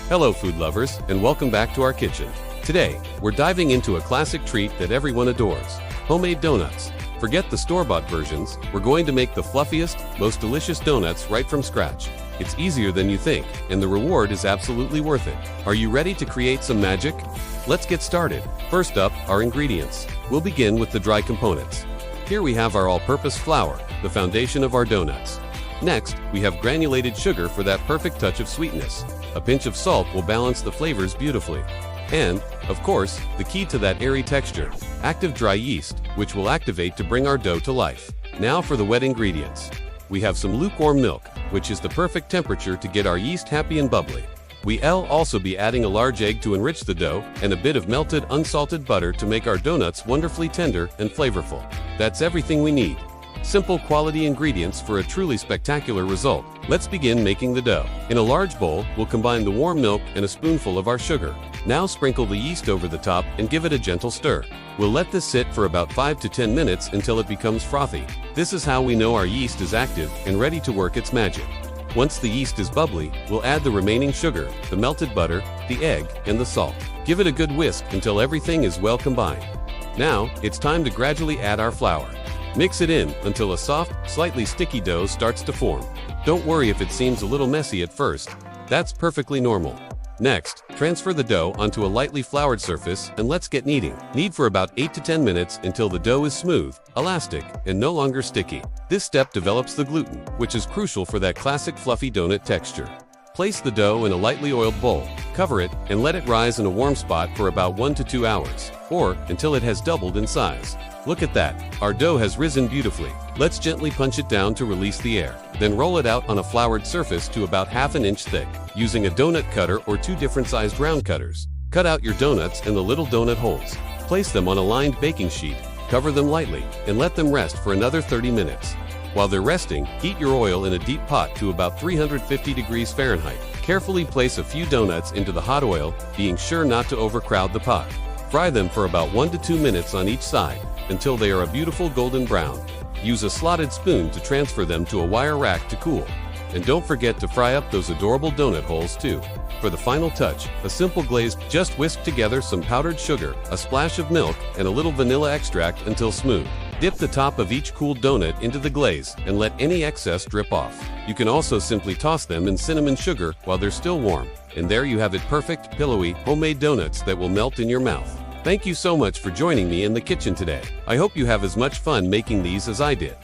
Hello food lovers, and welcome back to our kitchen. Today, we're diving into a classic treat that everyone adores: homemade donuts. Forget the store-bought versions, we're going to make the fluffiest, most delicious donuts right from scratch. It's easier than you think, and the reward is absolutely worth it. Are you ready to create some magic? Let's get started. First up, our ingredients. We'll begin with the dry components. Here we have our all-purpose flour, the foundation of our donuts. Next, we have granulated sugar for that perfect touch of sweetness. A pinch of salt will balance the flavors beautifully. And, of course, the key to that airy texture, active dry yeast, which will activate to bring our dough to life. Now for the wet ingredients. We have some lukewarm milk, which is the perfect temperature to get our yeast happy and bubbly. We'll also be adding a large egg to enrich the dough, and a bit of melted unsalted butter to make our donuts wonderfully tender and flavorful. That's everything we need. Simple quality ingredients for a truly spectacular result. Let's begin making the dough. In a large bowl, we'll combine the warm milk and a spoonful of our sugar. Now sprinkle the yeast over the top and give it a gentle stir. We'll let this sit for about 5 to 10 minutes until it becomes frothy. This is how we know our yeast is active and ready to work its magic. Once the yeast is bubbly, we'll add the remaining sugar, the melted butter, the egg, and the salt. Give it a good whisk until everything is well combined. Now, it's time to gradually add our flour. Mix it in until a soft, slightly sticky dough starts to form. Don't worry if it seems a little messy at first. That's perfectly normal. Next, transfer the dough onto a lightly floured surface and let's get kneading. Knead for about 8 to 10 minutes until the dough is smooth, elastic, and no longer sticky. This step develops the gluten, which is crucial for that classic fluffy donut texture. Place the dough in a lightly oiled bowl, cover it, and let it rise in a warm spot for about 1 to 2 hours, or until it has doubled in size. Look at that, our dough has risen beautifully. Let's gently punch it down to release the air. Then roll it out on a floured surface to about ½ an inch thick. Using a donut cutter or 2 different sized round cutters, cut out your donuts in the little donut holes. Place them on a lined baking sheet, cover them lightly, and let them rest for another 30 minutes. While they're resting, heat your oil in a deep pot to about 350 degrees Fahrenheit. Carefully place a few donuts into the hot oil, being sure not to overcrowd the pot. Fry them for about 1 to 2 minutes on each side, until they are a beautiful golden brown. Use a slotted spoon to transfer them to a wire rack to cool. And don't forget to fry up those adorable donut holes too. For the final touch, a simple glaze. Just whisk together some powdered sugar, a splash of milk, and a little vanilla extract until smooth. Dip the top of each cooled donut into the glaze and let any excess drip off. You can also simply toss them in cinnamon sugar while they're still warm. And there you have it, perfect, pillowy, homemade donuts that will melt in your mouth. Thank you so much for joining me in the kitchen today. I hope you have as much fun making these as I did.